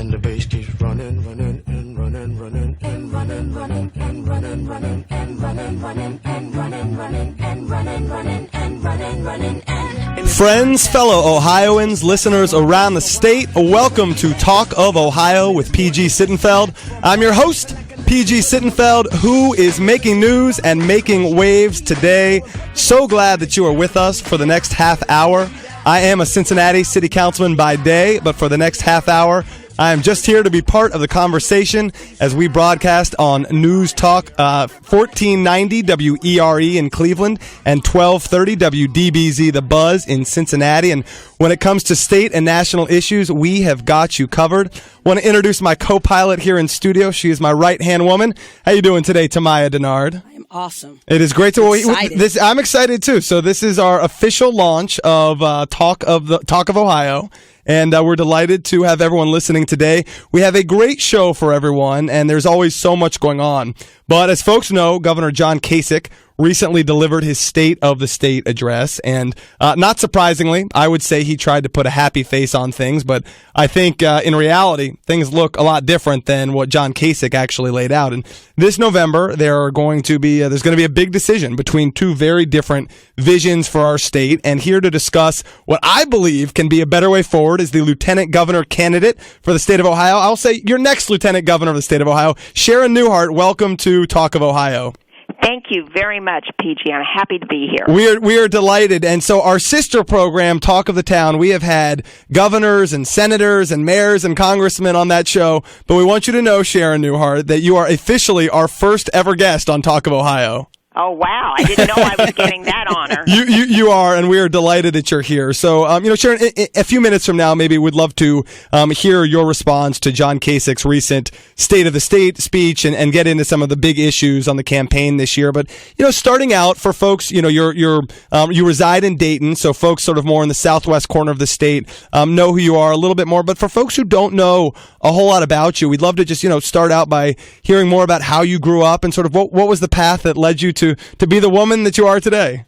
and the bass keeps running, running, and running, running, and running, running, and running, running, and running, running, and running, running, and running, running, and running, running, and... Friends, fellow Ohioans, listeners around the state, welcome to Talk of Ohio with PG Sittenfeld. I'm your host, PG Sittenfeld, who is making news and making waves today. So glad that you are with us for the next half hour. I am a Cincinnati city councilman by day, but for the next half hour, I am just here to be part of the conversation as we broadcast on News Talk 1490 WERE in Cleveland and 1230 WDBZ The Buzz in Cincinnati. And when it comes to state and national issues, we have got you covered. Want to introduce my co-pilot here in studio. She is my right-hand woman. How you doing today, Tamaya Denard? I am awesome. It is great to excited. I'm excited too. So this is our official launch of Talk of Ohio. And we're delighted to have everyone listening today. We have a great show for everyone, and there's always so much going on. But as folks know, Governor John Kasich recently delivered his State of the State address. And not surprisingly, I would say he tried to put a happy face on things. But I think in reality, things look a lot different than what John Kasich actually laid out. And this November, there's going to be a big decision between two very different visions for our state. And here to discuss what I believe can be a better way forward is the Lieutenant Governor candidate for the state of Ohio. I'll say your next Lieutenant Governor of the state of Ohio, Sharen Neuhardt. Welcome to Talk of Ohio. Thank you very much, PG. I'm happy to be here. We are delighted. And so our sister program, Talk of the Town, we have had governors and senators and mayors and congressmen on that show. But we want you to know, Sharen Neuhardt, that you are officially our first ever guest on Talk of Ohio. Oh, wow. I didn't know I was getting that honor. You are, and we are delighted that you're here. So, Sharen, a few minutes from now, maybe we'd love to hear your response to John Kasich's recent State of the State speech and get into some of the big issues on the campaign this year. But, starting out for folks, you reside in Dayton, so folks sort of more in the southwest corner of the state know who you are a little bit more. But for folks who don't know a whole lot about you, we'd love to just, start out by hearing more about how you grew up and sort of what was the path that led you to be the woman that you are today.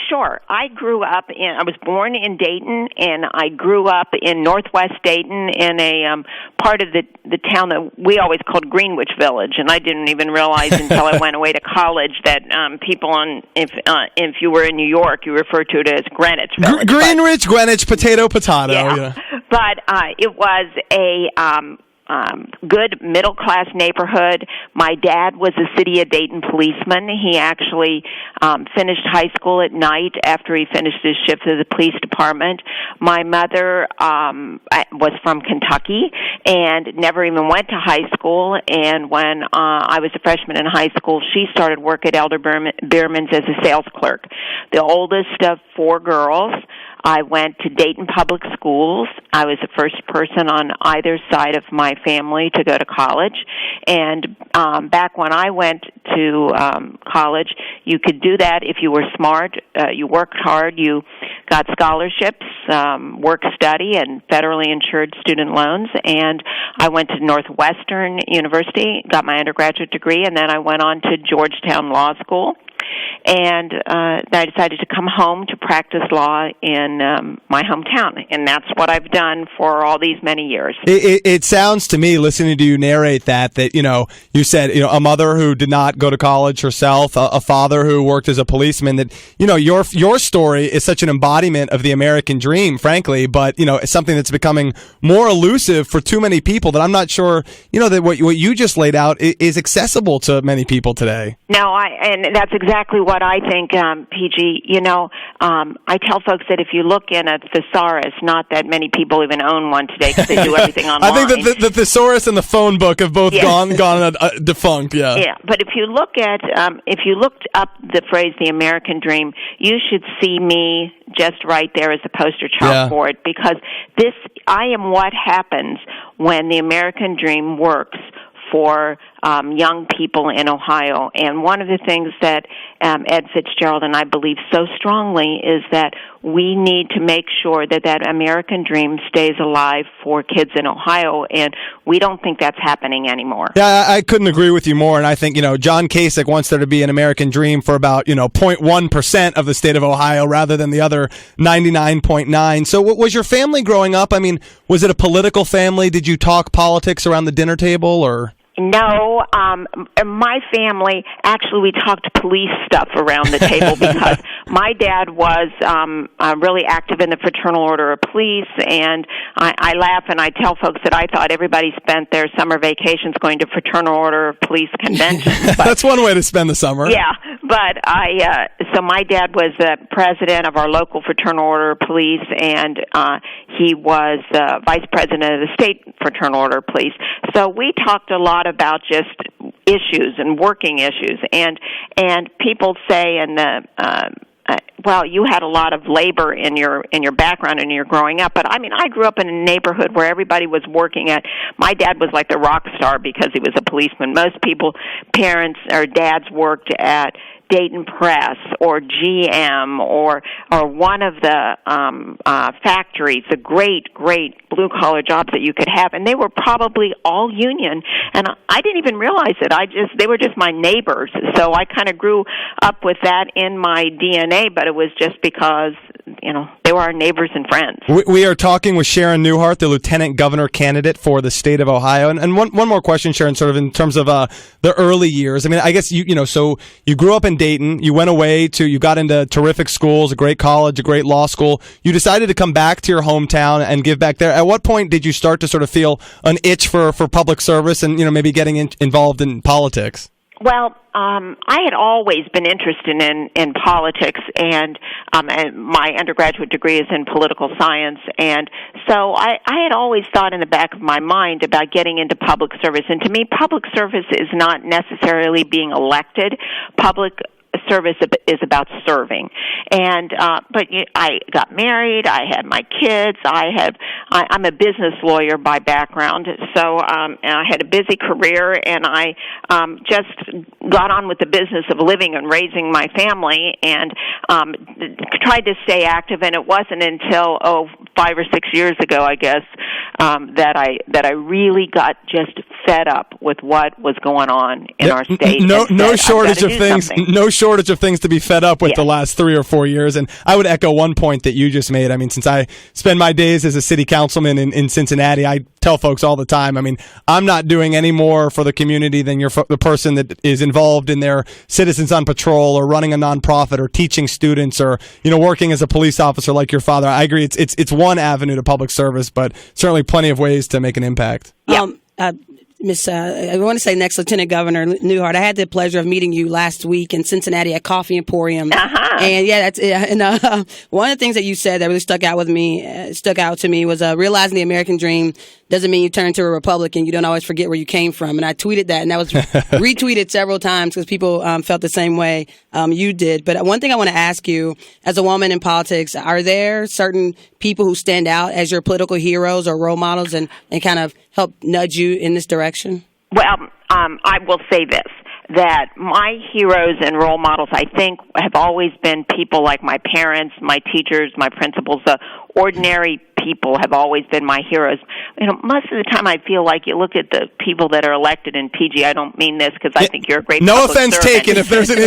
Sure. I was born in Dayton, and I grew up in northwest Dayton in a part of the town that we always called Greenwich Village, and I didn't even realize until I went away to college that people if you were in New York, you referred to it as Greenwich Village. Greenwich, potato. Yeah. But it was a good middle-class neighborhood. My dad was a city of Dayton policeman. He actually finished high school at night after he finished his shift at the police department. My mother was from Kentucky and never even went to high school. And when I was a freshman in high school, she started work at Elder Beerman's as a sales clerk. The oldest of four girls. I went to Dayton Public Schools. I was the first person on either side of my family to go to college. And back when I went to college, you could do that if you were smart, you worked hard, you got scholarships, work-study, and federally insured student loans. And I went to Northwestern University, got my undergraduate degree, and then I went on to Georgetown Law School. And I decided to come home to practice law in my hometown, and that's what I've done for all these many years. It sounds to me, listening to you narrate that you said a mother who did not go to college herself, a father who worked as a policeman. That your story is such an embodiment of the American dream, frankly, but it's something that's becoming more elusive for too many people. That I'm not sure that what you just laid out is accessible to many people today. No, and that's exactly what I think, PG. I tell folks that if you look in a thesaurus, not that many people even own one today because they do everything online. I think that the thesaurus and the phone book have both gone defunct. Yeah. Yeah, but if you looked up the phrase "the American Dream," you should see me just right there as a poster child for it, because I am what happens when the American dream works for young people in Ohio. And one of the things that Ed Fitzgerald and I believe so strongly is that we need to make sure that that American dream stays alive for kids in Ohio, and we don't think that's happening anymore. Yeah, I couldn't agree with you more, and I think, John Kasich wants there to be an American dream for about, 0.1% of the state of Ohio rather than the other 99.9. So what was your family growing up? I mean, was it a political family? Did you talk politics around the dinner table, or? No, my family, actually, we talked police stuff around the table because my dad was really active in the Fraternal Order of Police, and I laugh and I tell folks that I thought everybody spent their summer vacations going to Fraternal Order of Police conventions. But, that's one way to spend the summer. Yeah, but so my dad was the president of our local Fraternal Order of Police, and he was vice president of the state Fraternal Order of Police. So we talked a lot about just issues and working issues, and people say, well, you had a lot of labor in your background and you're growing up, but I mean, I grew up in a neighborhood where everybody was working at. My dad was like the rock star because he was a policeman. Most people, parents or dads, worked at Dayton Press or GM or one of the factories, the great blue collar jobs that you could have, and they were probably all union. And I didn't even realize it. They were just my neighbors. So I kind of grew up with that in my DNA, but it was just because they were our neighbors and friends. We are talking with Sharen Neuhardt, the lieutenant governor candidate for the state of Ohio. And one more question, Sharen, sort of in terms of the early years. I mean, I guess so you grew up in Dayton, you went away you got into terrific schools, a great college, a great law school. You decided to come back to your hometown and give back there. At what point did you start to sort of feel an itch for public service and, maybe getting involved in politics? Well, I had always been interested in politics, and my undergraduate degree is in political science, and so I had always thought in the back of my mind about getting into public service. And to me, public service is not necessarily being elected. Public service is about serving. And but I got married, I had my kids, I'm a business lawyer by background, so and I had a busy career, and I just got on with the business of living and raising my family, and tried to stay active. And it wasn't until 5 or 6 years ago, I guess, that I really got just fed up with what was going on in our state. No shortage of things. No shortage of things to be fed up with the last 3 or 4 years. And I would echo one point that you just made. I mean, since I spend my days as a city councilman in Cincinnati, I tell folks all the time, I mean, I'm not doing any more for the community than the person that is involved in their Citizens on Patrol or running a nonprofit or teaching students or, working as a police officer like your father. I agree. It's one avenue to public service, but certainly plenty of ways to make an impact. Yeah. I want to say next, Lieutenant Governor Neuhardt. I had the pleasure of meeting you last week in Cincinnati at Coffee Emporium, and one of the things that you said that really stuck out to me was realizing the American dream doesn't mean you turn to a Republican. You don't always forget where you came from. And I tweeted that, and that was retweeted several times because people felt the same way you did. But one thing I want to ask you, as a woman in politics, are there certain people who stand out as your political heroes or role models and kind of help nudge you in this direction? Well, I will say this, that my heroes and role models, I think, have always been people like my parents, my teachers, my principals. Ordinary people have always been my heroes. Most of the time I feel like you look at the people that are elected in PG. I don't mean this because I think you're a great No public offense servant. taken if there's an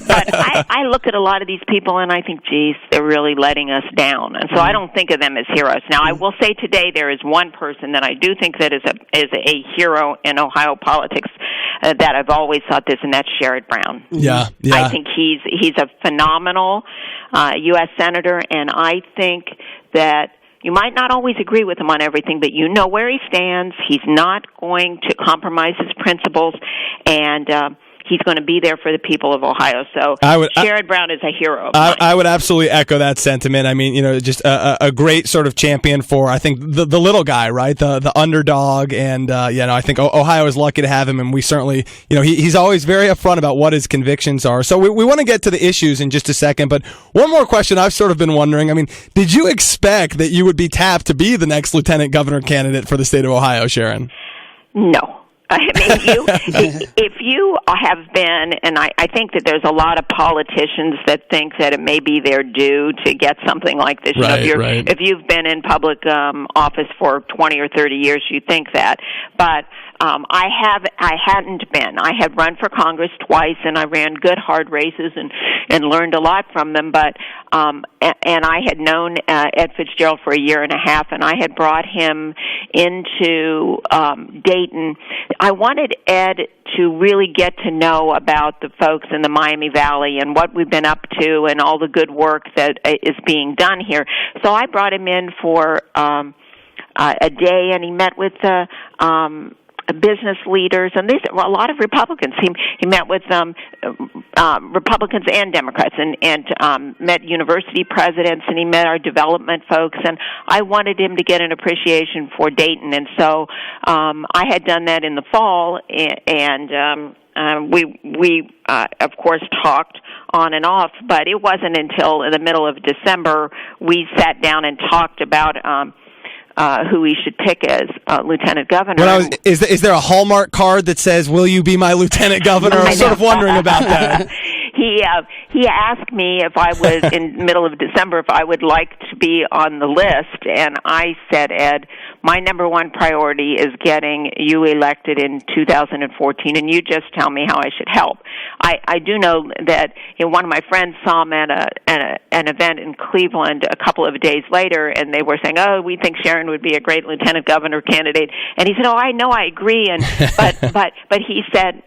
But I look at a lot of these people and I think, geez, they're really letting us down. And so I don't think of them as heroes. Now, I will say today there is one person that I do think that is a hero in Ohio politics that I've always thought this, and that's Sherrod Brown. Yeah. I think he's a phenomenal U.S. Senator, and I think that you might not always agree with him on everything, but you know where he stands. He's not going to compromise his principles, and he's going to be there for the people of Ohio. So Sherrod Brown is a hero of mine. I would absolutely echo that sentiment. I mean, just a great sort of champion for, I think, the little guy, right? The underdog. And, I think Ohio is lucky to have him. And we certainly, he's always very upfront about what his convictions are. So we want to get to the issues in just a second. But one more question I've sort of been wondering. I mean, did you expect that you would be tapped to be the next lieutenant governor candidate for the state of Ohio, Sharen? No. I mean, if you have been, and I think that there's a lot of politicians that think that it may be their due to get something like this. Right, If you've been in public office for 20 or 30 years, you think that. But I hadn't been. I had run for Congress twice, and I ran good, hard races and learned a lot from them. But and I had known Ed Fitzgerald for a year and a half, and I had brought him into Dayton. I wanted Ed to really get to know about the folks in the Miami Valley and what we've been up to and all the good work that is being done here. So I brought him in for a day, and he met with business leaders, and these a lot of Republicans. He met with Republicans and Democrats, and met university presidents, and he met our development folks. And I wanted him to get an appreciation for Dayton, and so I had done that in the fall, and we of course talked on and off. But it wasn't until in the middle of December we sat down and talked about who he should pick as lieutenant governor. Is there a Hallmark card that says, "Will you be my lieutenant governor?" I'm sort of wondering about that. He asked me if I was in the middle of December if I would like to be on the list, and I said, Ed, my number one priority is getting you elected in 2014, and you just tell me how I should help. I do know that one of my friends saw him at an event in Cleveland a couple of days later, and they were saying, "Oh, we think Sharen would be a great lieutenant governor candidate," and he said, "Oh, I know, I agree," and but he said,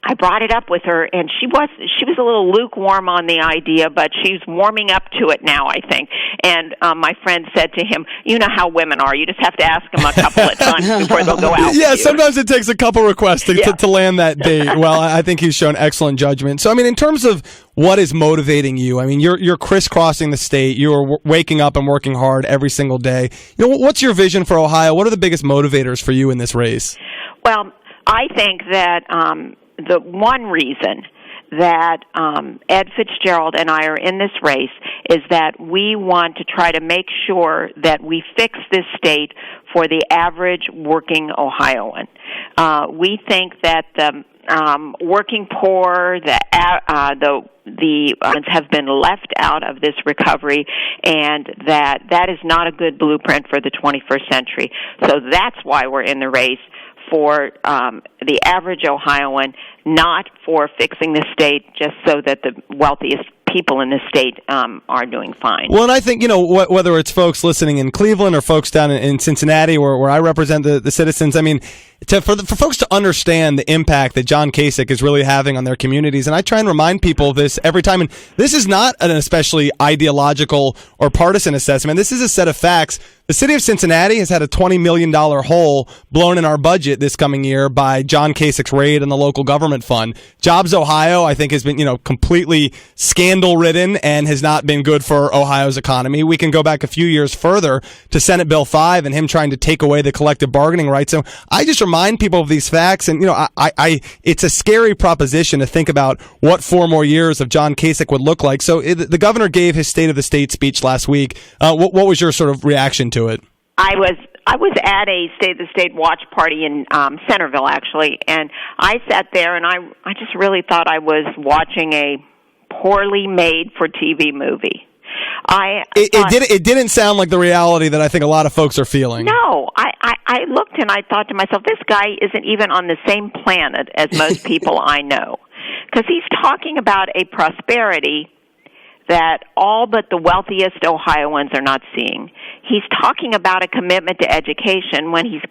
I brought it up with her, and she was a little lukewarm on the idea, but she's warming up to it now, I think. And my friend said to him, "You know how women are. You just have to ask them a couple of times before they'll go out." Yeah, sometimes it takes a couple requests to land that date. Well, I think he's shown excellent judgment. So, I mean, in terms of what is motivating you, I mean, you're crisscrossing the state. You're waking up and working hard every single day. You know, what's your vision for Ohio? What are the biggest motivators for you in this race? Well, I think that the one reason that Ed Fitzgerald and I are in this race is that we want to try to make sure that we fix this state for the average working Ohioan. We think that the working poor, the have been left out of this recovery, and that is not a good blueprint for the 21st century. So that's why we're in the race, for the average Ohioan, not for fixing the state just so that the wealthiest people in the state are doing fine. Well, and I think, whether it's folks listening in Cleveland or folks down in Cincinnati where I represent the citizens, I mean, for folks to understand the impact that John Kasich is really having on their communities, and I try and remind people of this every time, and this is not an especially ideological or partisan assessment. This is a set of facts. The city of Cincinnati has had a $20 million hole blown in our budget this coming year by John Kasich's raid on the local government fund. Jobs Ohio, I think, has been, completely scandal-ridden and has not been good for Ohio's economy. We can go back a few years further to Senate Bill 5 and him trying to take away the collective bargaining rights. So I just remind people of these facts, and it's a scary proposition to think about what 4 more years of John Kasich would look like. So the governor gave his State of the State speech last week. What was your sort of reaction to it? I was at a State of the State watch party in Centerville, actually, and I sat there and I just really thought I was watching a poorly made for TV movie. It didn't sound like the reality that I think a lot of folks are feeling. No, I looked and I thought to myself, this guy isn't even on the same planet as most people I know, because he's talking about a prosperity that all but the wealthiest Ohioans are not seeing. He's talking about a commitment to education when he's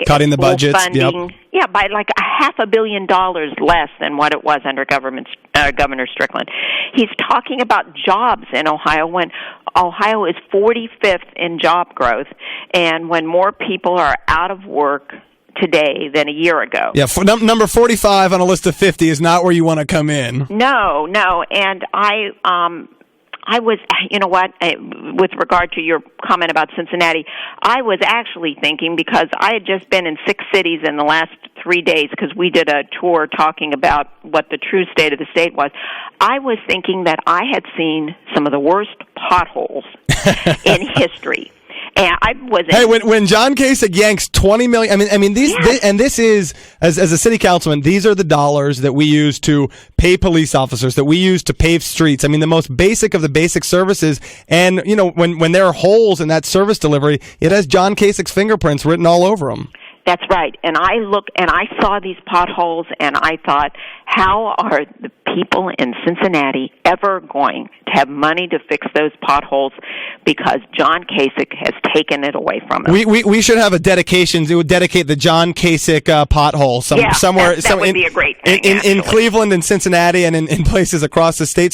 cutting the budgets, funding, by like $500 million less than what it was under Governor Strickland. He's talking about jobs in Ohio when Ohio is 45th in job growth, and when more people are out of work today than a year ago. Yeah, number 45 on a list of 50 is not where you want to come in. No, and I was, with regard to your comment about Cincinnati, I was actually thinking, because I had just been in 6 cities in the last 3 days, because we did a tour talking about what the true state of the state was, I was thinking that I had seen some of the worst potholes in history. And I was. Hey, when John Kasich yanks $20 million, this is as a city councilman, these are the dollars that we use to pay police officers, that we use to pave streets. I mean, the most basic of the basic services. And when there are holes in that service delivery, it has John Kasich's fingerprints written all over them. That's right. And I saw these potholes, and I thought, how are the people in Cincinnati ever going to have money to fix those potholes, because John Kasich has taken it away from us? We should have a dedication. It would dedicate the John Kasich pothole somewhere. That would be a great thing, in Cleveland and Cincinnati and in places across the state.